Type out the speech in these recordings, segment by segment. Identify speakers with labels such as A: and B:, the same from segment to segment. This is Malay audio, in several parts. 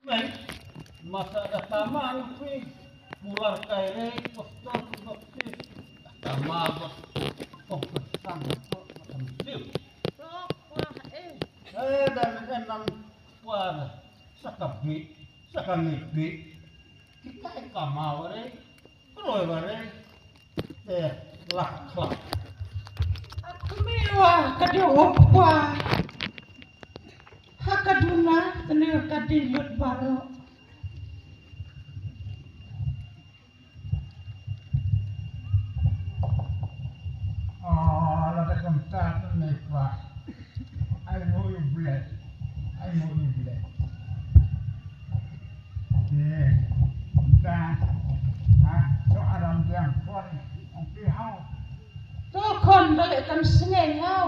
A: Baik, masa ada taman pi mular kaire postor baptis tama bos oh pesan macam siu dan enam puan sakabibi kita kamaware keluar lak
B: Aku mewah kadewokwa hakaduna teneu kadilut baro
A: lada kemtar nekwa I know you bless kita so aram yang pon ang pihau
B: ทุกคนก็เลยกันเสน่ห์เอา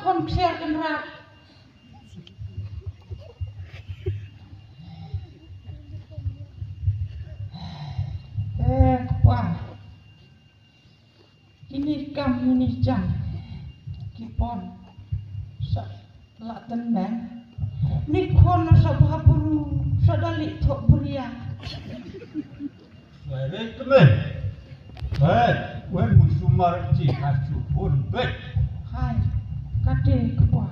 B: คนเคลียร์กันรักว่าini kami ini jam kipon latan bang ni kon sabah buru sadali tok beria
A: Baik teman. Baik, wen musumar ji hasu pun baik.
B: hai kade kwa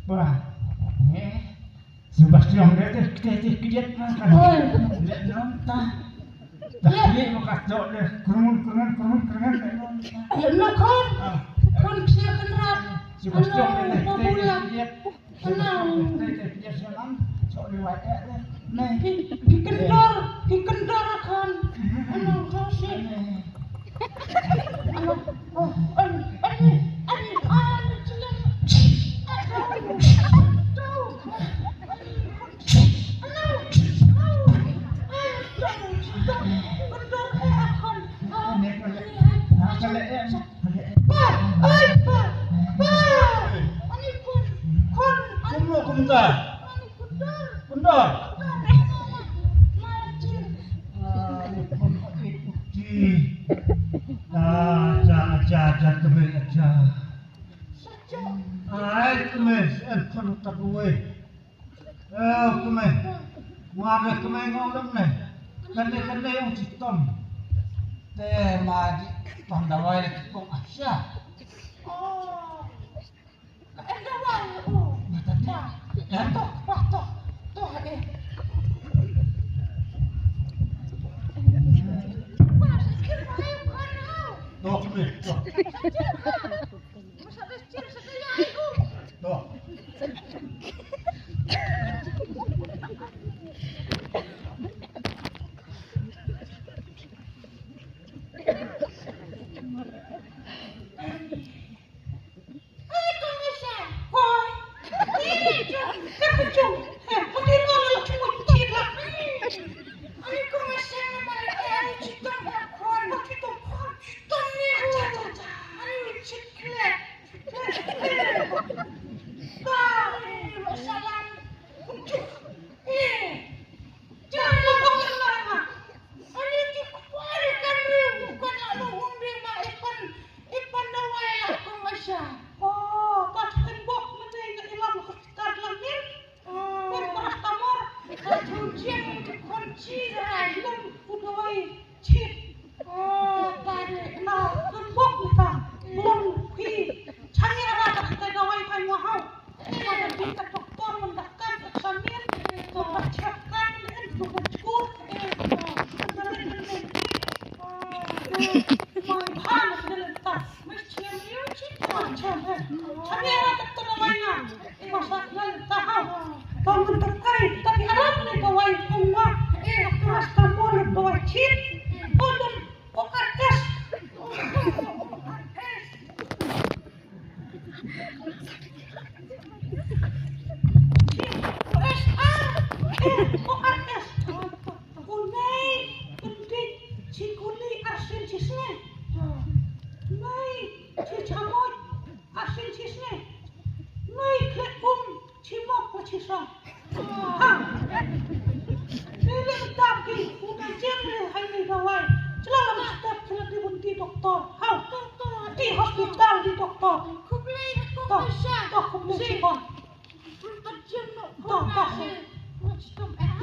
A: Bah, Sebastian dia kejat kan. Lihat nom ta. Tapi makasih deh, kurun.
B: ya no kon kelia kan rat
A: Sebastian dia
B: popular
A: kejat.
B: kenal
A: Kejat senam, sok riwayat deh.
B: Kendor kan ano kasi ano oh ani silang
A: Bundar. Aja kemen aja. Ai kemen kon tak gue. Kemen. Muaga kemen ngolong nih. Kene yang sistem. Teh madi pandawai kong asya.
B: oh ada wang oh
A: Matanya. Ya toh.
B: toh
A: Toh kemen. Toh.
B: Ini tapi udah jam hay ni gawai. si con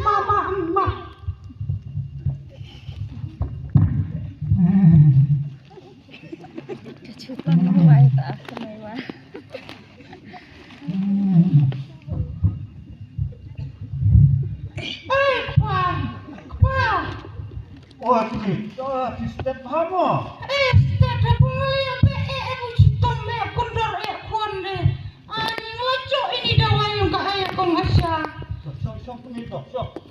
B: mama
C: Kejutan wae tak mewah.
A: Oh, di step hamo.
B: Step boleh apa citom me kondor konde. Ani ngelaco ini dawa yang gak ayah kong asya.
A: Sok penito, sok.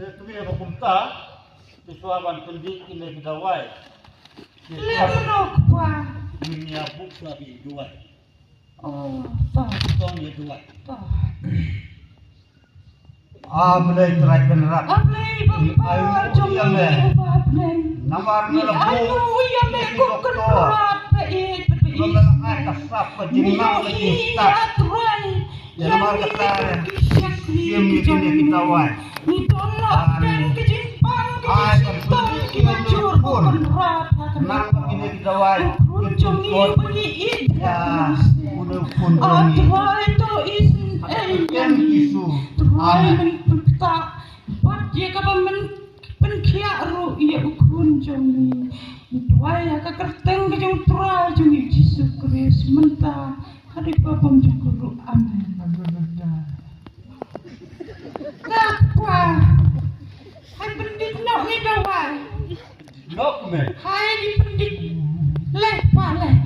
A: Itu dia pemerintah Susuaban pendik ini kedawai.
B: Lemrok pa.
A: Dunia buka di dua.
B: Oh, tak.
A: Tong ya dua.
D: Ah, mulai terai beneran.
B: Ablay bapa jom bablay.
D: Namar
B: Ni
D: na
B: ayo iya me ko kenrat pait pait.
D: Ay, kasap pa jinang lagi start.
B: Atray.
D: Yan namar kata. Siyem kita wai.
B: Ni tolak dan kejimpang
D: Ay,
B: kejimpang kibajur kenrat.
D: Nang ini kita wai.
B: Jom ni bagi
D: Ya, udah pun
B: Atray to is
D: Yan isu.
B: Try mentak pat dia ka penkia ru ia ukun jong ni tuai ka kerteng ka jong try jong Yesus Kristus mentak hari babam jong guru amen apa hai pendit nak ni dawai
A: Nok me.
B: hai di pendit leh pa leh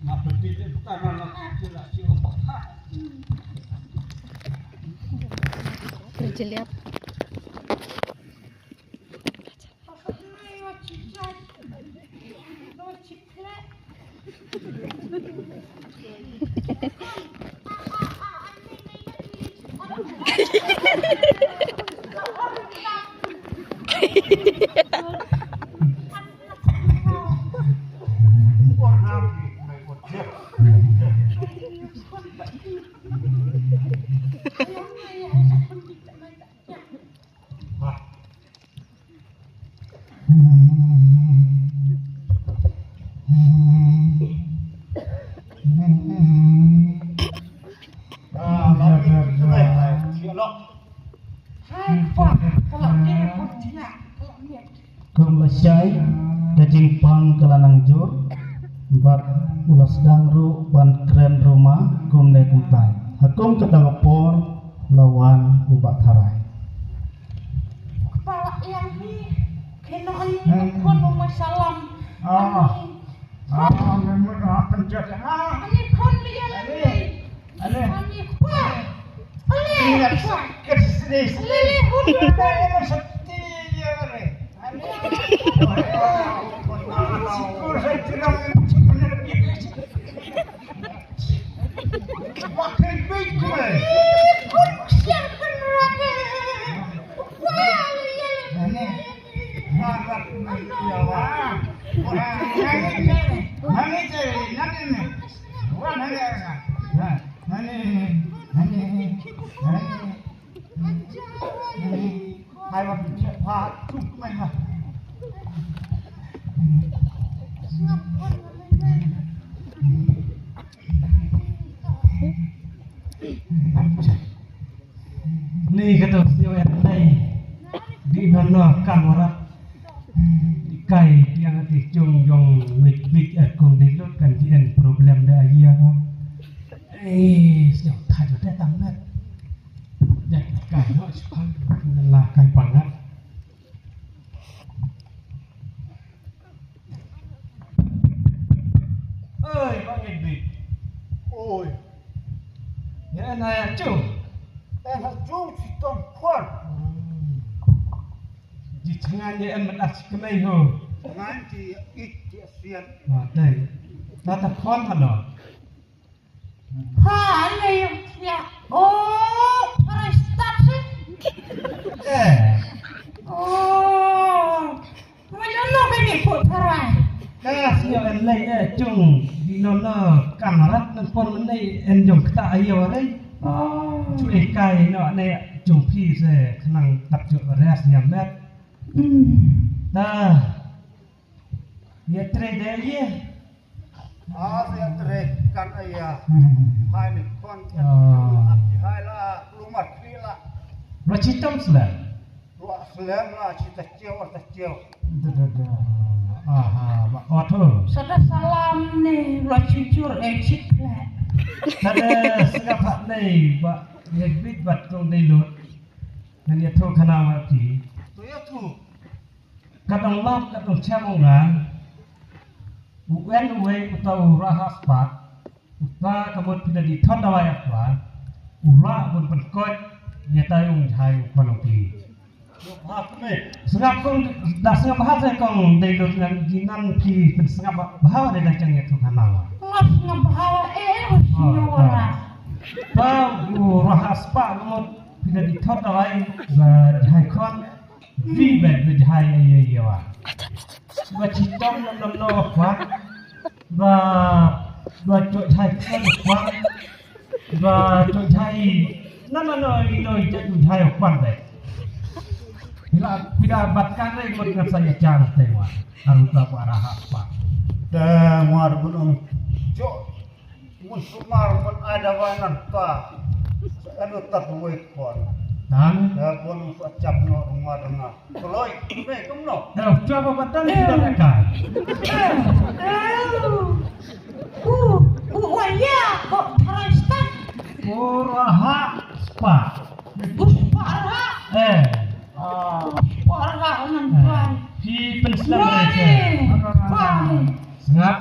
A: Apa dia tanah nak jelas
C: Berjeliap.
D: Kemasai daging pang kelanang jur bat ulas dangru ban keren rumah kum ne kumtai hakum ketangapor lawan ubat harai
B: kepala yang ni kena ni kon masalam
D: memang pencet
B: ani kon dia lagi ani kuat
D: ingat
B: ani
D: sakit sedih
B: lele hundu
D: seperti ya re sikur saya tidak makin baik gue
B: kun siang neraka wah
D: ini harap ya wah hai mà pha chụp mày hả ni kata siapa yang lain di mana kamera di kai yang hati jong jong wik kong di lot kan kien problem dah iya kan siapa tahu dah tamat dah kai no sepan lah kai pangat ơi bang Edwin ôi ya naya cu cu si tom pon di tengahnya en medas kemai ho nanti ik sian wah dai data kon hano
B: ha ini ya oh prestasi Oh, macam mana kini pun tarai?
D: Kasih yang lain cung di nona kamarat dan pon menai enjong kita ayo rai.
B: Oh,
D: Cui kai no ne cung pi se kenang tak cuk res yang bet. Dah. Ya trade ye.
A: Saya terikan ayah. Hai ni kon hai lah lumat lah.
D: Racitam sela.
A: Luak selam lah cita ciau.
D: Aha, waktu.
B: sudah salam nih, lo jujur ciklet.
D: Ada segala ni, buat yang big buat kau dilut. Nanti tu kena mati.
A: Tu ya tu.
D: Kadang lap, kadang camungan. Uen uwe utau rahas pat. Uta kabut tidak ditodawai apa. Ura pun perkot. Nyata yung jahai konopi.
A: Hak ni.
D: Sengap kong dah sengap bahasa kong dilut dengan ginan pi sengap bahawa dia dah cengit tu kena.
B: Nggak bahawa sinyora.
D: Tahu rahas pak kamu tidak ditodawai jahai kon. Vibe jahai iya wa. Citom nom kuat. Và trội thai con quan và trội thai nó trội thai ở quan đấy bila batkan lagi mau dengan saya cara tewa aruta para apa
A: Dah muar belum. Cok. Mun sumar pun ada wanan ta. Anu tak boleh kon.
D: dan
A: Dah pun acap no rumah dengar. Kalau ni kamu no.
D: coba batang kita dekat
B: Waya kok tarai
D: Puraha spa
B: Pusparha. Pusparha nantuan.
D: si pensel mereka sengap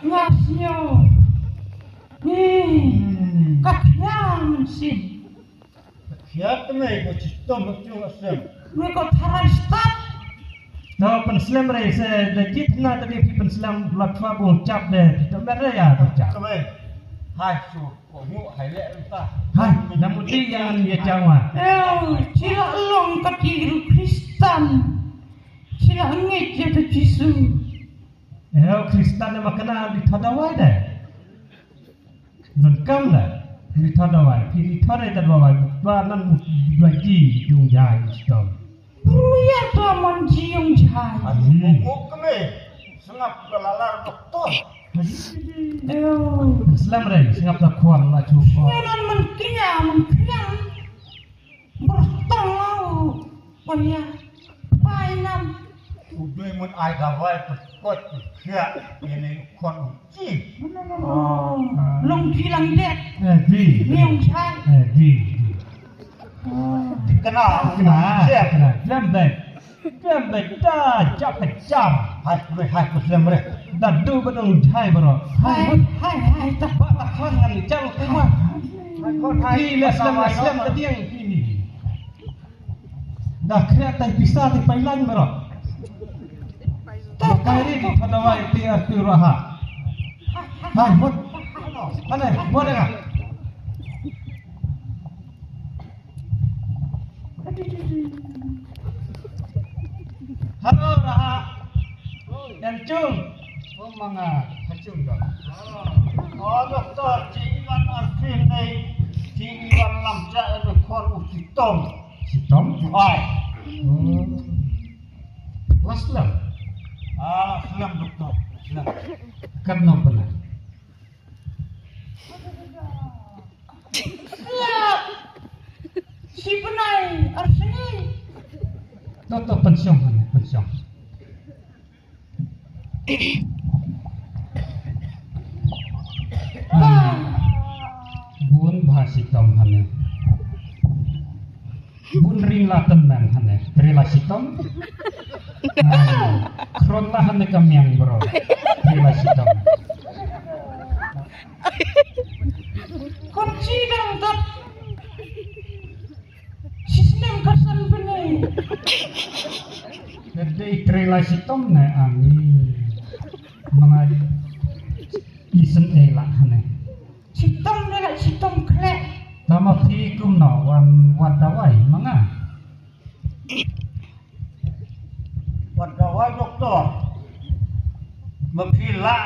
B: Ngasnya. Kakyan sih.
A: Siapa ni kau citom betul asam.
B: Mereka tarai
D: Nah, pensel mereka legit na tadi pensel latwa bung cap deh kita mereka ya cap
A: Kami. Hai su. Kau mu hai lek entah.
D: hai namun dia jangan dia cawa
B: Sila long kaki Kristen. Sila ngit je tu Yesus.
D: Kristen yang makna ditadawai deh dan kam dah ditadawai pilih thare tadawai banan bagi dung jai stom
B: Ruya tu aman jiung jai.
A: Aku kami. Sengap belalar doktor.
D: Islam rai singap tak kuam lah cukup
B: Nyanan mengkiam. Bertang lau. Waya. Painam.
A: Udah mun ai gawai perkot kia ini kon uci.
B: Long kilang dek.
D: di
B: Jiung jai.
D: di
A: Kenal.
D: kena lembek dah jap kejam
A: Hai Muslim mereka.
D: dan tu betul jai bro
B: Hai. Tak
D: Bapak kau dengan jauh kuat. Gila Islam tadi yang ini. Dah kreatif bisa di pailan bro. Tak kiri di padawai tiar tiraha. Hai, buat mana? Buat enggak? Halo Raha. Encung.
A: Oh manga, hacung dah. Oh doktor, Iwan Arfin ni, Iwan Lamja itu kon uci tom.
D: Sitom.
A: Hai.
D: Waslam.
A: Selam doktor. Selam.
D: Kan benar.
B: Si penai. Arsini.
D: Toto pensiun mana? Pensiun. Bun bahasi tom hane. Bun ring laten man hane. Relasi tom. Kron lah hane kamyang bro. Relasi tom.
B: Kunci dan tak. Sistem kesan penai.
D: Jadi relasi tom na ami. Mga isen elak hane.
B: Sistem dia sistem klek.
D: Tam mafi kumno wan wadawai manga.
A: Wadawai doktor. Mapila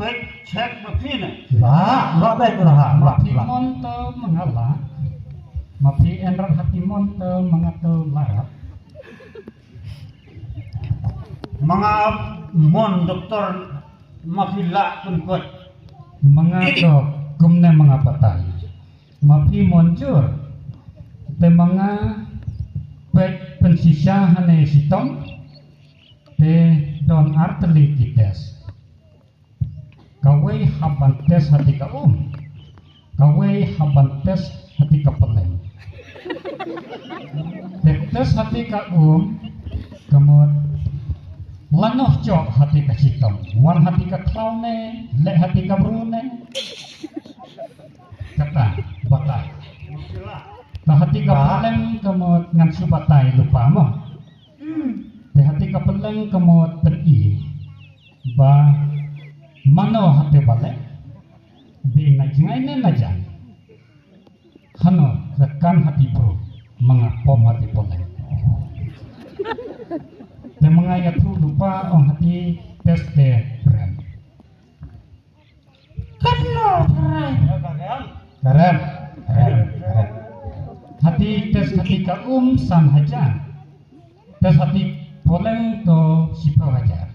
A: baik cek mapina.
E: La baik raha,
D: Mafi
E: la.
D: monto mangala. Mafi enrat hati monto mangato larat.
A: Mga mon doktor mapila pun
D: Mangato kumne mga patay. Mafi monjur. Te mga baik pensisa hane sitong. Te don arteli kites. Kawai habantes hati ka Kawai habantes hati ka peleng. Tes hati ka kamot lanoh cok hati ka sitong. Wan hati ka klaune, le hati ka brune. Kata batay. Ta hati ka peleng kamot ngan su batay lupa mo. Te hati ka peleng kamot peri. Ba mano hati balik di najingai ne najan hano rekan hati bro mengapom hati poleng dan mengayat lupa on hati tes rem
B: Karena
D: keren hati tes hati ka san hajan tes hati poleng to sipa hajar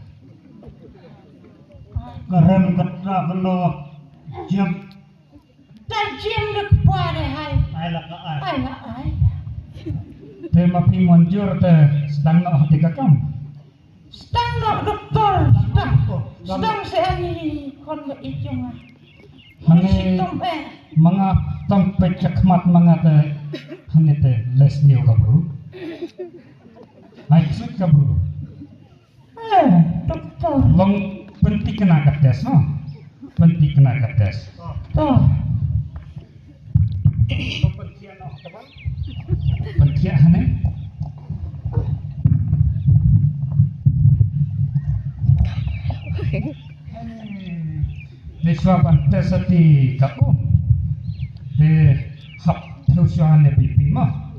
A: keren kena kena jam
B: dan jam dek pada hai.
A: ai la ka ai.
B: Hai nak hai.
D: te mapi monjur te sedang nak hati ka kam
B: Sedang nak doktor. Sedang saya ni kon le ijung ah.
D: Hane
B: Sitom
D: mga tampet cakmat mga te hane te les niyo ka bro ay ksut ka bro
B: doktor.
D: long penting kena ka tes no penting kena ka tes
B: Toh.
D: penting hane Leswaban tes ati ka te hap terus hane bibi mah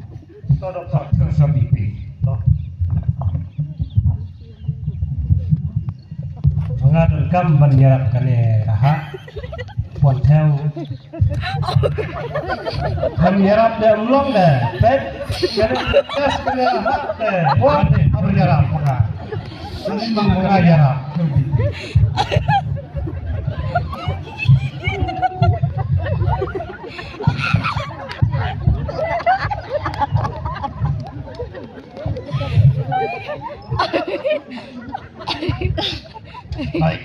A: To doktor.
D: terus bibi
E: Mengadun kam menyerap kane raha. Puan theo. Menyerap de ulong de. Baik. Kane tes kane raha de. Puan menyerap maka. Ini mengajarap.
D: baik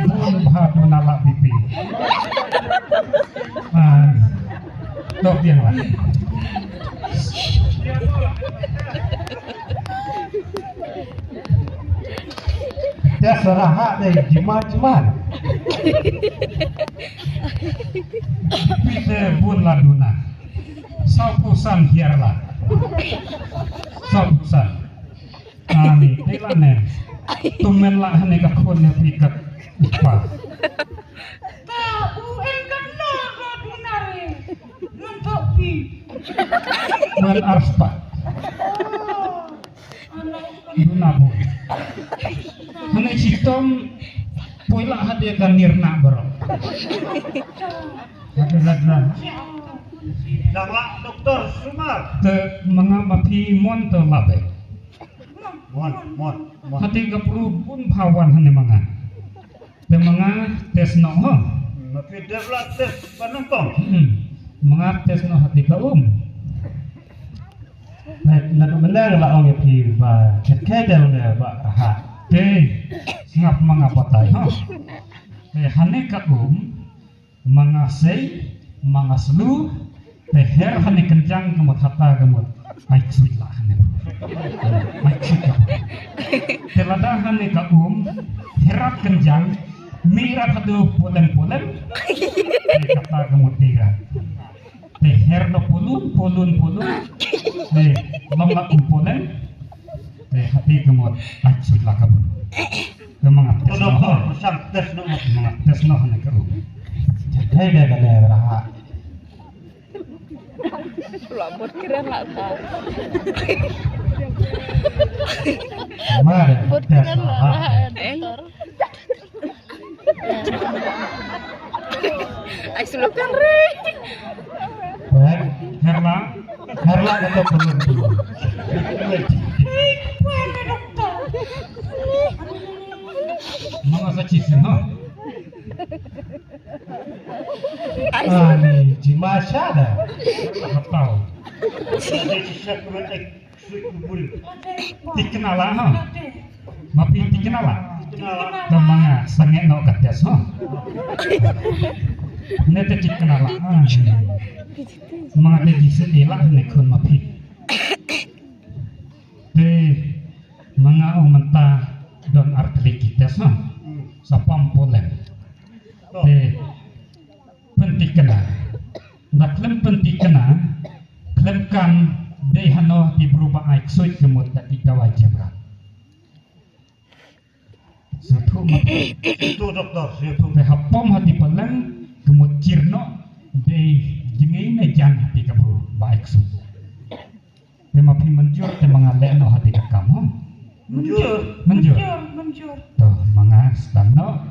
D: pun bahas menalak pipi dok yang lain
E: Dia seraha de jimat-jimat.
D: pipi pun laduna saupusan hiarlah saupusan ani tilane tumen lah hane ka konnya pikat ipa
B: Tahu kena radunare. Untuk pi.
D: men arspa
B: Anak
D: duna bu hane sistem poila hade kan nirna bro hade
A: Dangla doktor Sumar.
D: te mengamapi mon te labe
A: Mon.
D: hati ka perlu pun bhawan hane manga te manga tes no ho
A: Mapi develop tes panungkong.
D: manga tes no hati ka
E: Nak menang lah orang yang ba. Kedel de ba raha.
D: te ngap manga patai ha te hane ka manga sei manga slu te her hane kenjang kamot hata kamot ai ksui lah hane ai ksui ka te lada hane ka herat kenjang mirat hadu polen te kata kamot tiga te her no polun te lomla polen te hati kemot ajut lah kamu. Kemangat tes
E: Tuh dokter, pesan tes no.
D: kemangat tes noh nih kau.
E: Jadi dia kena berapa?
C: Pelabur kira nggak tahu.
E: Mari
C: Buat
E: tes
C: kira
E: no.
C: dokter. Ay sulukan re.
E: Baik,
D: Herlang,
E: Herla kata belum dulu.
B: Kuala dokter.
D: mga sa chisin noh.
E: Ani Jimasha dah.
D: Kapau. Tikenala ha. Mapi tikenala. Mga sangit no kates ha. Nete tikenala. Mga dejisi elak ne kun mapi. Te mga umenta don arteli kites ha. Sa pampolen. Te pentikena. Naklem pentikena. Klemkan dehano di berubah aik suit kemut tak dikawai jemrat. Suatu mati
E: Itu dokter, itu.
D: pehapom hati peleng kemut cirno de jengai ne jan hati kabru baik suit. Tema pi menjur te mengalek no hati kamu.
E: Menjur.
D: Menjur.
B: Menjur.
D: Tuh manga stang no.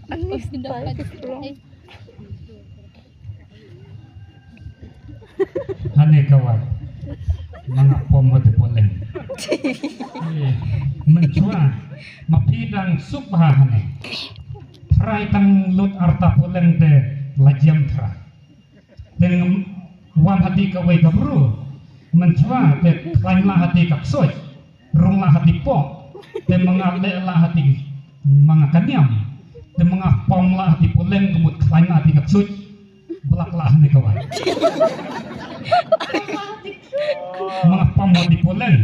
C: Aku sudah pulang.
D: Hane kawan. Mga pom hati poleng. Mencua mapidang subha hane. Trai tang lut arta poleng te lajam tra. Dengan wan hati kawai kabru. Mencua te klain lah hati kapsoy. Rung lah hati po. Te mengalek lah hati mga kanyam. Te mga pom lah hati poleng kemut klain lah hati kapsoy. Belak lah hane kawan. Mga pom hati poleng.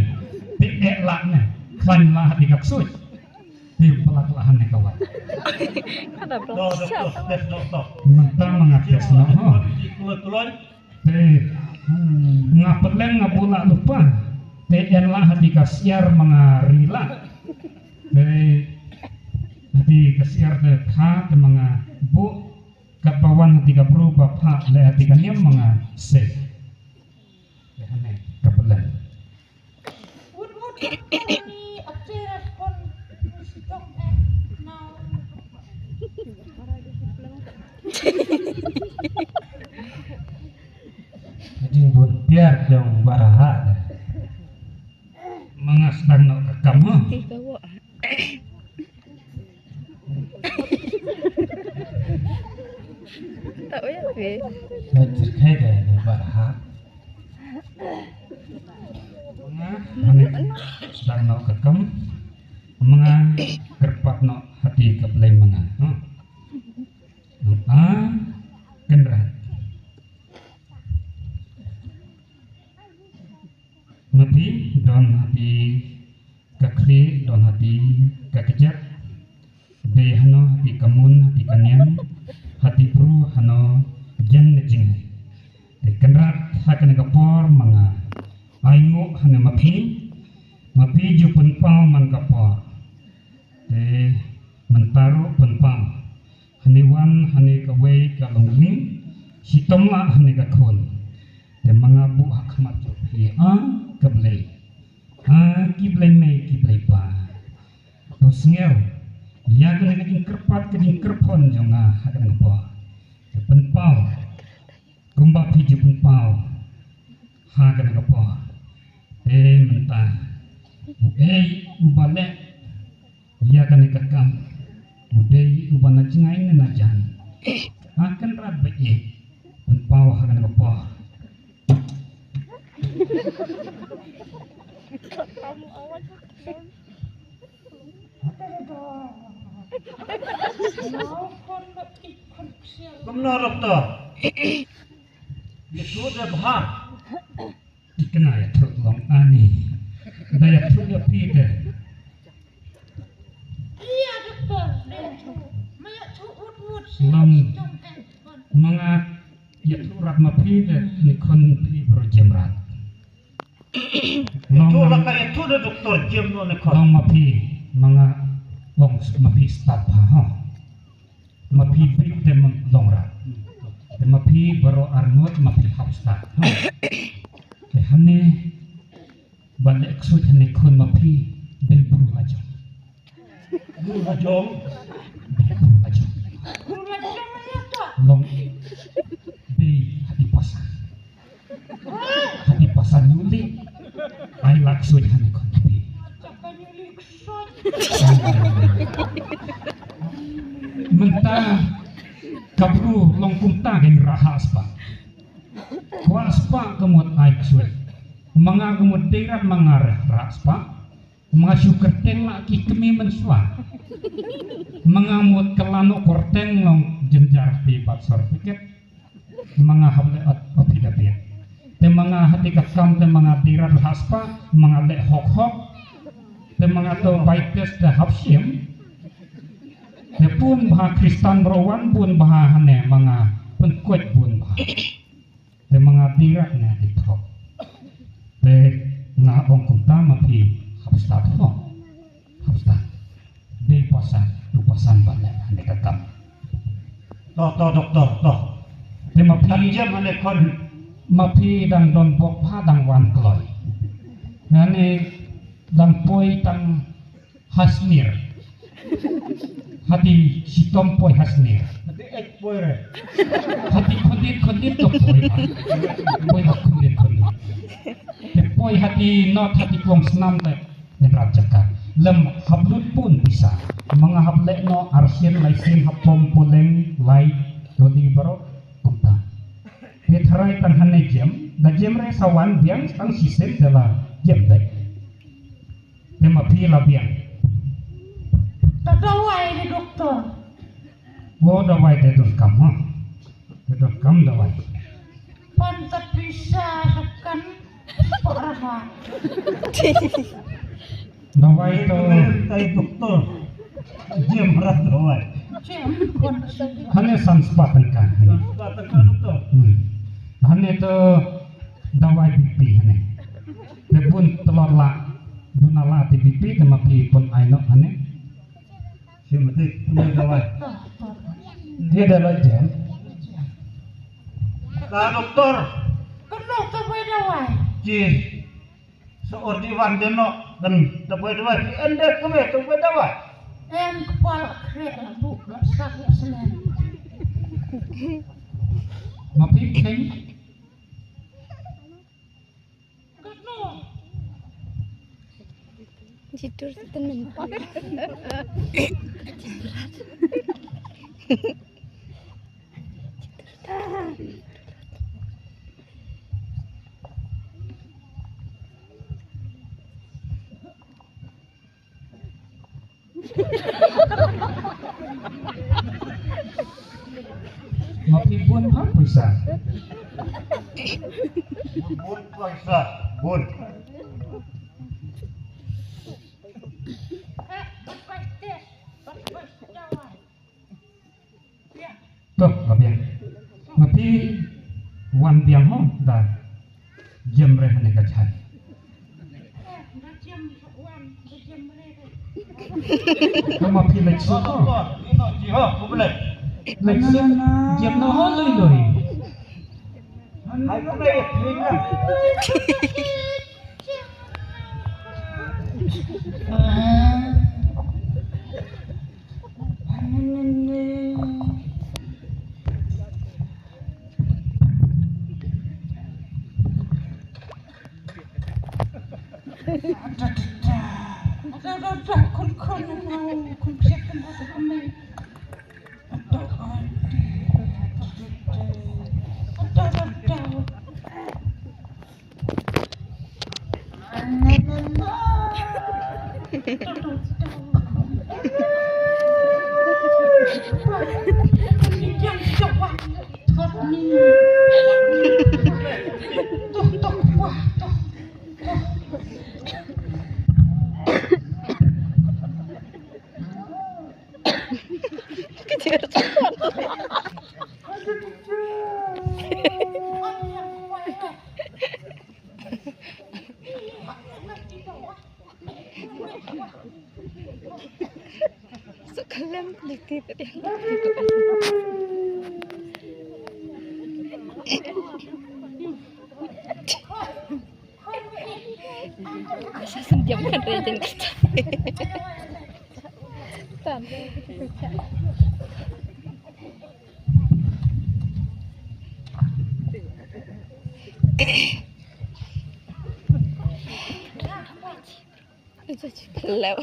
D: Te elak ne. Klain lah hati kapsoy. Te belak lah hane kawan.
C: Ada
E: No,
C: belum
E: dokter, tes dokter.
D: Mentang mengates no ho.
E: Kebetulan
D: Te ngapeleng ngabula lupa. Te enlah hati kasiar mengarila. Te hati kasiar te kha te mga bu kapawan hati kabru bapa le hati kanyam mga se. Te hane kapeleng.
B: Wood ni akhirat pun stop now.
E: jadi buntiar dong baraha dah.
D: Mga sedang no kakamu.
C: tiga wa. Tak ya be.
E: Belajar kai dah baraha.
D: Mga hane sedang no kakam. Mga kerpat no hati kabeleng mga. Kendra. Mati don hati kakli don hati kakejat. De hano hati kamun hati kanyan hati pru hano jen nejing. De kendrat hakan kapor mga aingu hane mapi ju penpau man kapor. De mentaru penpau. Haniwan hane kawai kalongling sitomla hane kakon. De mga bu hakmat jo hi kablay. Kiblay may kiblay pa. Tos ngaw. Ya kena kajing kerpat kajing kerpon jo nga hakan po. Penpau. Gumba piji penpau. Hakan po. Mentah. Ubale. Ya kena kakam. Budai ubana cingai na jan. Akan rat bae. Penpau hakan po.
E: Benar dokter. Itu dah bahar.
D: Dikena ya terus long ani. daya tuya pide
B: Iya doktor, maya cuut
D: lam mga ya turat ma pide ni kon pi bro jemrat
E: Itu lah kayak itu dah doktor Jim no ne kon.
D: long ma pi mga ong ma pi start ha ma pi big dem long rat te ma pi baro arnot ma pi hap start ke hane balik suit hane kon ma pi del buru aja
E: Guru hajong.
D: buru aja
B: Gula maya tak.
D: long di hati pasan nyuli ay laksud hane kon ma pi
B: Capai liksot.
D: mentah kabru long kumta gen rahas pa kuas pa kemut ay ksud mga kemut derat mangar ras pa mga syukur teng laki kemi mensua mga mut kelano korteng long jenjar di bat sertifikat mga hable at opidapit te mga hati kakam te mga derat rahas pa mga le hok hok te mga to baites te hapsim te pun baha Kristan berawan pun baha hane mga pengkuat pun baha te mga dirat ne ditrok te nga ong kumta mapi hapstat ho hapstat de pasan balik hane kakam
E: Toh doktor toh.
D: te mapi
E: Jim ne kon.
D: mapi dang don bok pa dang wan kloy ngane dang poi tang hasmir hati si tompoi hasmir
E: Nanti boy re.
D: hati kondit to poi ha kondit te poi hati not hati kuang senam te raja lem hablut pun bisa mga hable no arsin laisin hapom poleng lai dodi baro kumta te tharai tan hane jem da jem re sawan biang tang sistem dala jem dai te mapi la biang
B: Tadawai ni doktor.
D: wo dawai de don kam ha de don kam dawai
B: Pantat bisa sekan Pak Raha.
D: dawai to
E: Kayak doktor. Jim rat doai.
B: Cem kon
D: hane sanspatan kan hane
E: Kata kan doktor.
D: hane to dawai bipi hane te pun telur la dunala ti bipi te mapi pun aino hane
E: Si mati punya doai.
D: dia adalah jem
E: Kata doktor.
B: Kena tabai dawai.
E: Ji. Seorang diwan deno dan dapat doai. Anda kebe dapat doai.
B: Em kepala krek bu sakit selen.
D: mapi keng
B: Kena.
C: Tidur temen.
D: mapi pun ha bisa
E: Bun puasa. Bun.
D: toh kabiang mapi wan biang ho da jem re hane kachan mapi lek so ho
E: Doktor. Ini ji ho. Boleh.
D: lek so jem no ho loi loi
E: Hai boleh.
C: Sekarang dikit dia. Bisa senjamkan regen kita. Itu kelep.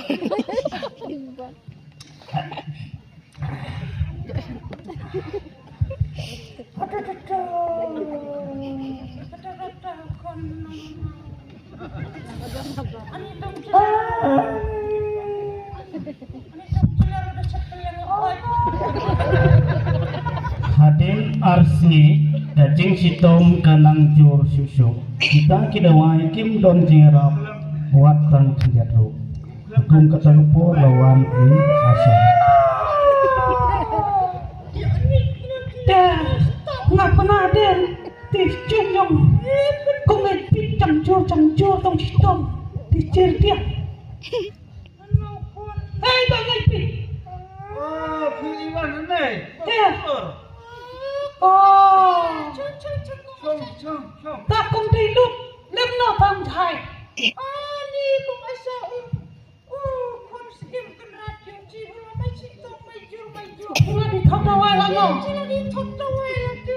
D: Hadin arsi dajing sitom kanang jur susu kita kidawai kim don jirap watan kijadro gung katagpo lawan in asa
B: ngapa pernah ada di jumjong kung di jur tong sitom di dia hei bangai pi
A: Oh, pilihan ini.
B: Ya.
A: Betul.
B: oh
A: Song.
B: ta kung di lut lem no bang thai ani kung asa kon sim kan radio ji lo mai chi tong mai jur kung di thot da wai la no di thot da wai la ti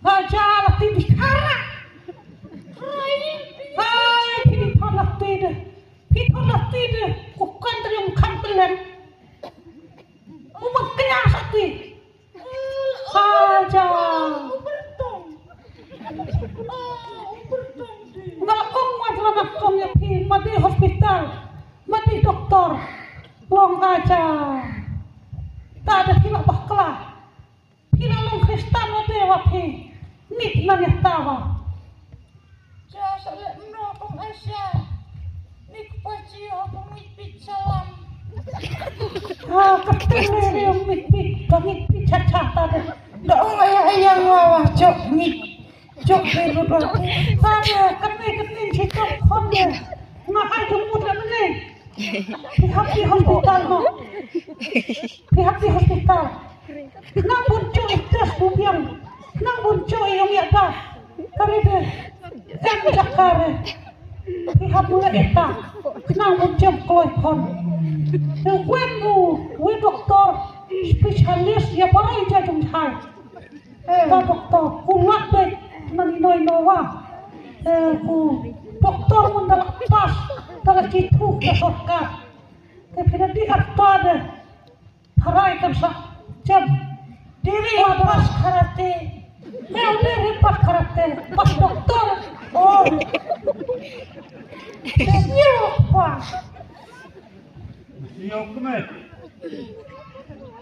B: aja la ti di kara hai ti di thot la ti de pi thot la ti de ku kan trium kan pelen umat kenya sakti aja Nakong nakong ya pi mati hospital mati doktor long aja tak ada kila bakla kila long kristan mati wapi nit nanya tawa jasa no kong asya nik paci hapong mitpit salam ketemu yang mitpit kami picat tadi dong ayah wawah jok nit jok belu berarti saya kening sitok konde ngakai jemput lagi pihak di hospital no pihak di hospital nang buncung tes bubiang nang buncung yang ada kami deh jakare pihak mulai eta nang buncung kloi kon we doktor spesialis ya parai jajung hai doktor kumat deh Naninoy Noah, doktor mun dalam pas dalam citu ke sorka, tapi nanti ada harai kan sah jam diri pas karate, diri pas karate, pas doktor, oh, siapa?
A: Siap kemet.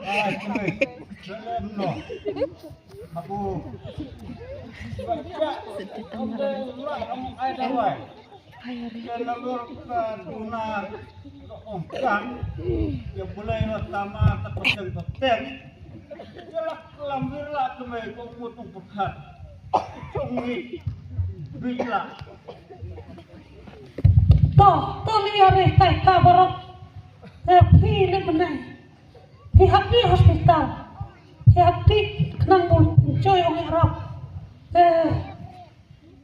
A: Kemet. Salam no. Aku baca kamu ada wai. Dalam berkaduna keongkan yang mulai pertama terpotong-potong. Jelak lambirlah kemai kau berkat. Cungi bila.
B: Toh lihat tay kabar film menang. Pihak di hospital. Pihak di kenang buncoi orang Arab.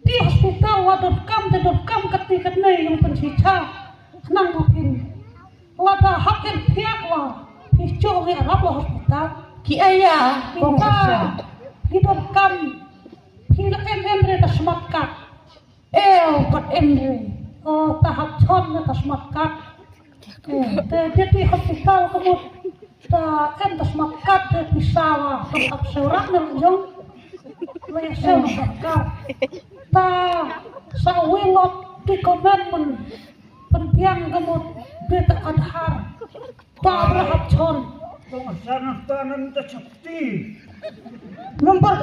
B: Di hospital wadodkam ketika yang pencicah kenang bukin. Lada hakin pihak lah. Picu orang Arab lah hospital. Ki ayah. Hidodkam. Hilak Endre tas matkat. Kat Endre. Oh tahap con tas matkat. Jadi hospital kemudian. Ta entas makat di sawah tetap seorang nerjong lese makat ta sawilot di komen pentiang kemud beta adhar ta berhak con
A: Sana tanan tercakti.
B: nomor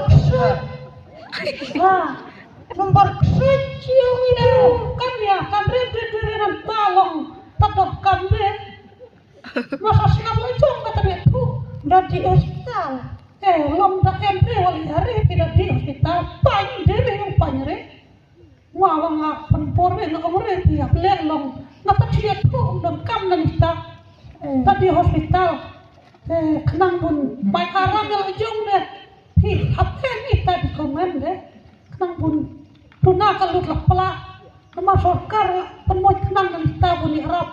B: nomor kecil itu kan ya kan diri talong tetap kan deh masa sinap lecong kata dia tuh boleh dia belelong. Napa dia tuh dengkam dan kita tadi hospital. Kenang pun baik arang yang ujung deh. Apa ni tadi komen deh. Kenang pun tuna kalau lepla. Nama sorkar penuh kenang dan kita pun diharap.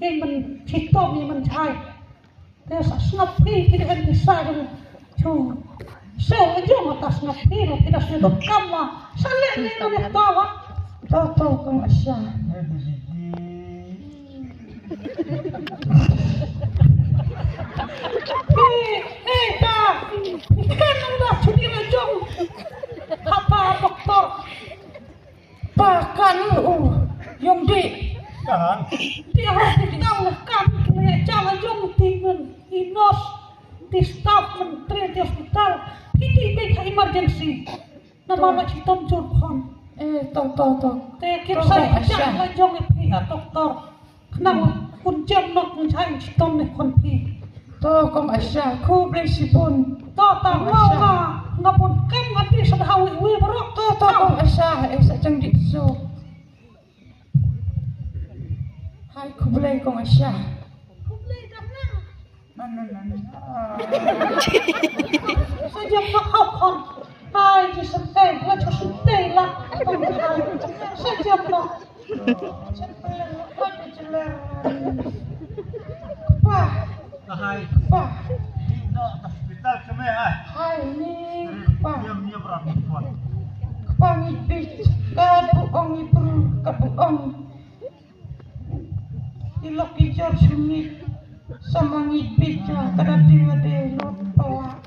B: Yang mencitom yang mencai. Desa snapi tidak bisa kan. Cuh. Saya ujung atas snapi tidak sudah dengkam lah. Saya ni nak tahu. Tahu kang Asya. Tak. Kan udah cuti lejong. Apa dokter? Bahkan yang di hospital kan jalan jong timun inos di staff menteri di hospital. Ini beda emergency. Nama nak hitam jurkan. Tahu. Kira saya jalan jong pihak dokter. Kenapa kunjung nak mencari hitam ni konfi? Tahu kong Asya, ku beli sipun. Tahu mau ngapun kan mati sedang hawi berok. Tahu kong Asya, sajang disu. Hai ku beli kong Asya. Ku beli dah Mana. Sajang nak hapon. Hai disenteng, lah disenteng lah. Sajang nak.
E: Hai.
B: Pak.
E: Di hospital kami hai.
B: Hai ni Pak.
E: Dia berapa kuat?
B: Pangipit kabuong ibru kabuong ilok ijar sumit sama ngipit ya kadang wade lotoa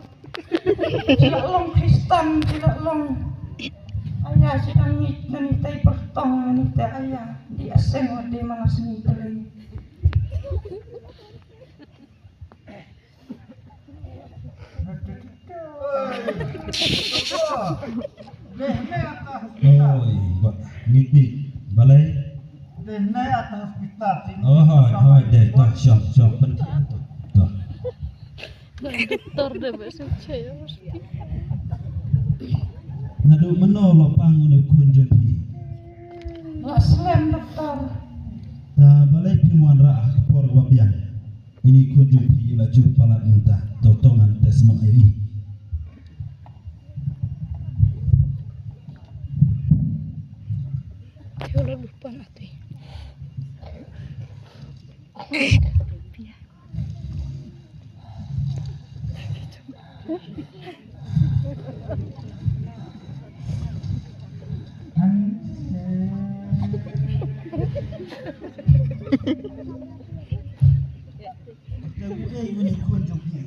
B: sila long Kristen sila long ayah sedang ngit nanitay pertong nanitay ayah di aseng wade mana seni talay
F: ngiti balai
E: Denai atas hospital sini.
F: hai deh tak syok penting tu
C: Dokter dah besok saya mesti.
F: ngadu menolong pangun kun jumpi
B: lah selain dokter
F: ta balai pimuan ra por babian ini kun jumpi la jumpalan entah totongan tes no iri
C: Yo lo lupa nanti.
F: ini kun jumpi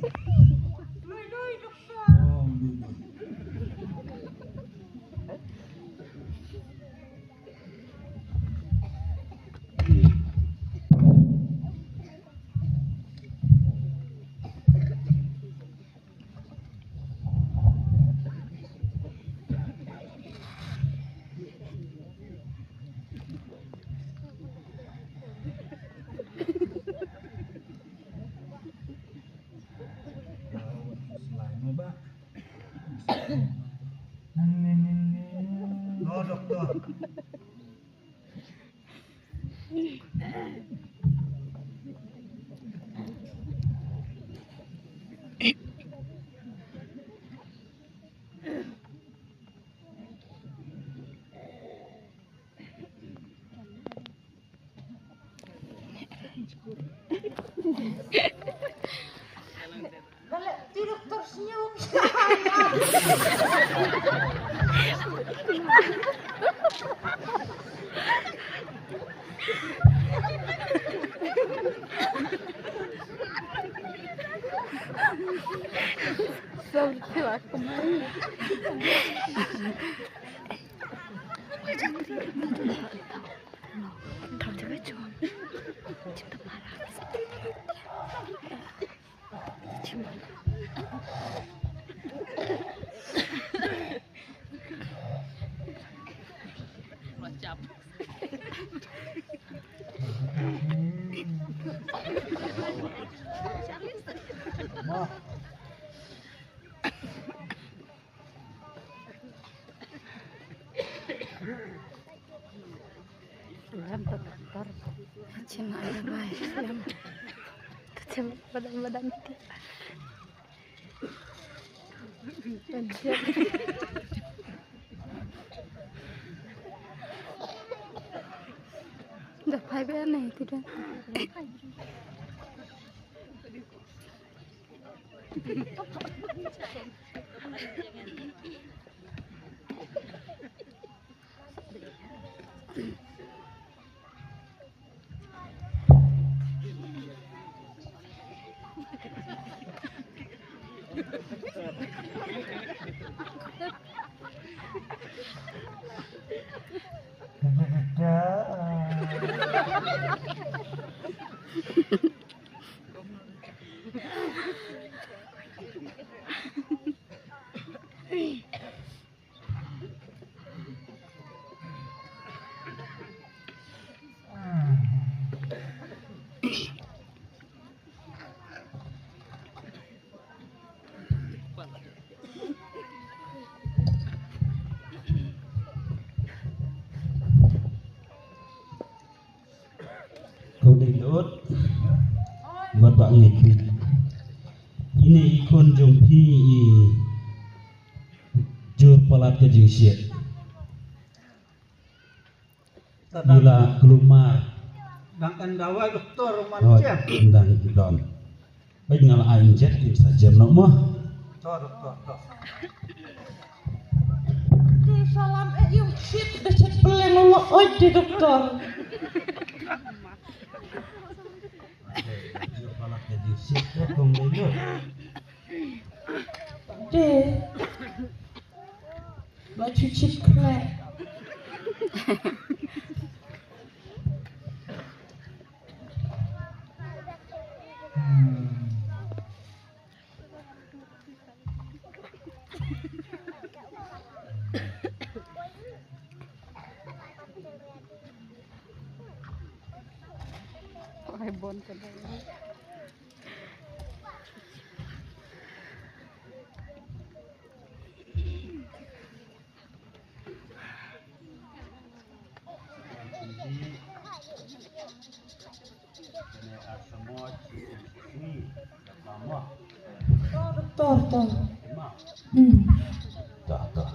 E: No dokter.
B: balik ti dokter senyum
C: Seperti lah kemarin. Kau juga cuma cinta marah. Cuma. Macam. Cina ada baik yang kecil badan kita. Dah pai benar tidak.
F: Kau dilot bapak ngikrit ini ikon jompi jur palat ke jingsiat bila kelumar
A: Dan endawai doktor
F: oh
A: manusia.
F: endang dom baik ngala aing jet im sajem nok mah
A: Doktor.
B: Salam yung shit becet peleng lo oi di dokter.
F: jur palat ke jingsiat kong dilot
B: De. Baju chip klek.
C: Bon kedai.
B: Dokter.
F: dah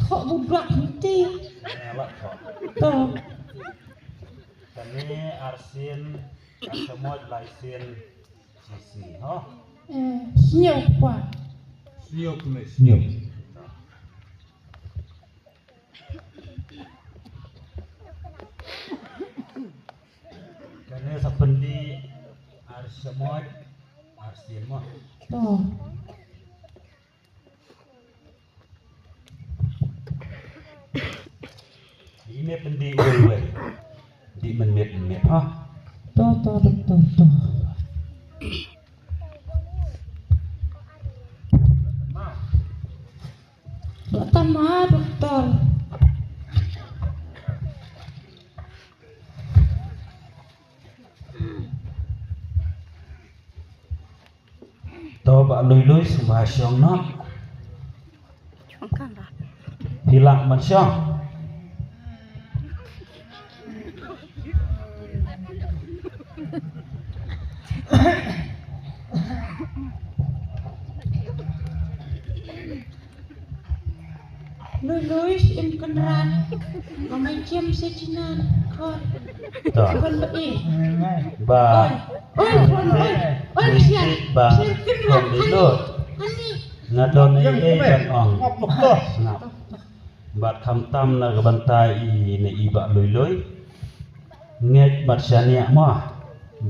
B: Kok budak henti.
F: elak kok
B: Tuh.
F: kami arsin semua laisin sisi oh
B: Senyum pak.
A: Siok mes.
F: senyum karena seperti ars semua arsin mah
B: Tuh.
F: ini pendi ulwe di menit ha
B: Tuh dokter. Dokter mah dokter.
F: tau bak lui sembah syong nak
C: Cungkan lah.
F: hilang man syong
B: Luis im kenran. Mamai cium sejinan. Kon.
F: tau
B: Kon beri.
F: ba
B: Oi siap.
F: ba
B: Siap kenran.
F: kong dilot
B: Hani.
F: ngadon ban ong
A: Doktor.
F: snap bat khamtam na gabantai i ne iba lui nget bat syania mah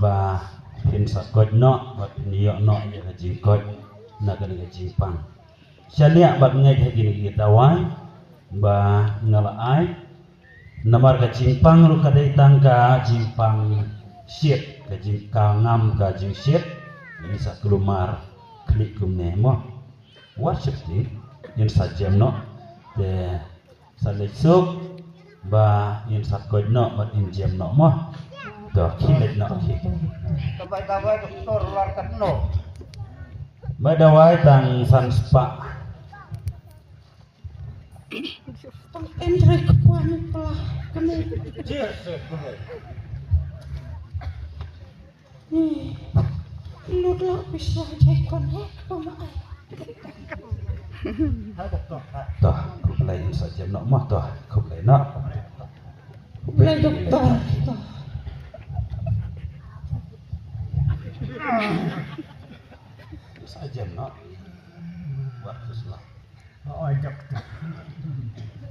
F: ba hin sakot no bat niyo no ya jingkot na kana jimpang syania bat nget gini dawai ba ngalaai namar ka jimpang lu kadai tangka jimpang syit ka jimpang ngam ka jing syit ini sak kelumar klik kumne mo worship ti yin sajem no de salesuk ba yin sakoj no bat in jem no mo do kilet no ki
A: Dawai doktor luar katno.
F: ba dawai tang san spa
B: Tong Hendrik puan pelah. Kami
A: Cheers, Guru.
B: ni lu dah bisa cekon pemaai.
F: Toh, khúc này sợ chém nọ mất toh, khúc này nọ.
B: Boleh doktor.
F: Sợ chém nọ. Buat susah.
E: Oh, dokter.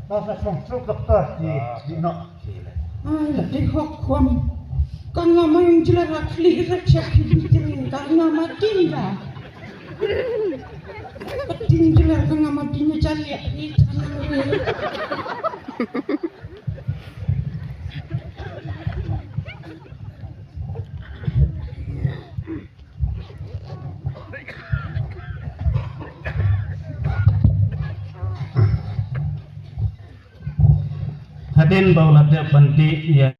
E: Masa song dokter di no.
F: Kile.
B: Ay, di hukum. Kang ngama yung jilarak lirat siya kibitri. Kang ngama tinda. Pating jilar kang ngama tinya cari ni tanang.
F: Hadin baulah dia banti ya.